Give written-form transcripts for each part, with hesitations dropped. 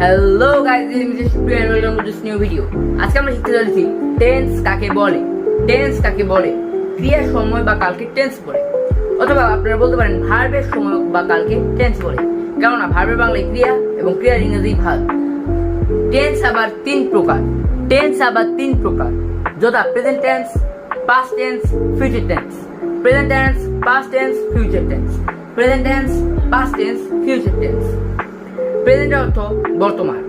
Hello guys, this is mister Supriya and welcome to this new video. আজকে আমরা শিখতে চলেছি টেন্স কাকে বলে। টেন্স কাকে বলে? ক্রিয়ার সময় বা কালকে টেন্স বলে, অথবা আপনারা বলতে পারেন ভার্বের সময় বা কালকে টেন্স বলে। কেননা ভার্বের বাংলায় ক্রিয়া এবং ক্রিয়ার ইংরেজি ভার্ব। টেন্স আবার তিন প্রকার, যথা present tense, past tense, future tense. Present tense, past tense, future tense. Present tense, past tense, future tense. প্রেজেন্টের অর্থ বর্তমান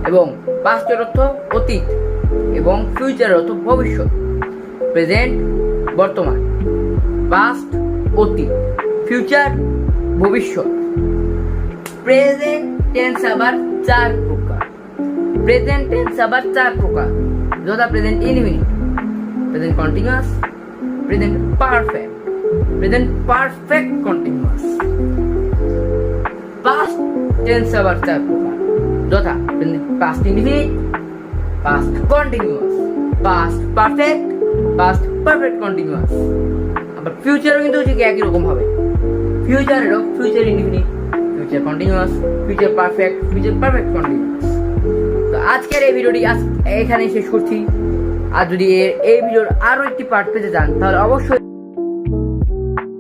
এবং পাস্টের অর্থ অতীত এবং ফিউচারের অর্থ ভবিষ্যৎ। প্রেজেন্ট বর্তমান, পাস্ট অতীত, ফিউচার ভবিষ্যৎ। প্রেজেন্ট টেন্স আবার চার প্রকার, যথা present indefinite, present continuous, present perfect continuous. Past tense আবার চার প্রকার, যথা past indefinite, past continuous, past perfect continuous. আবার ফিউচারও কিন্তু ঠিক একই রকম হবে। Future indefinite, future continuous, future perfect continuous. তো আজকের এই ভিডিওটি এখানেই শেষ করছি। আর যদি এই ভিডিওর আরো একটি পার্ট পেতে চান তাহলে অবশ্যই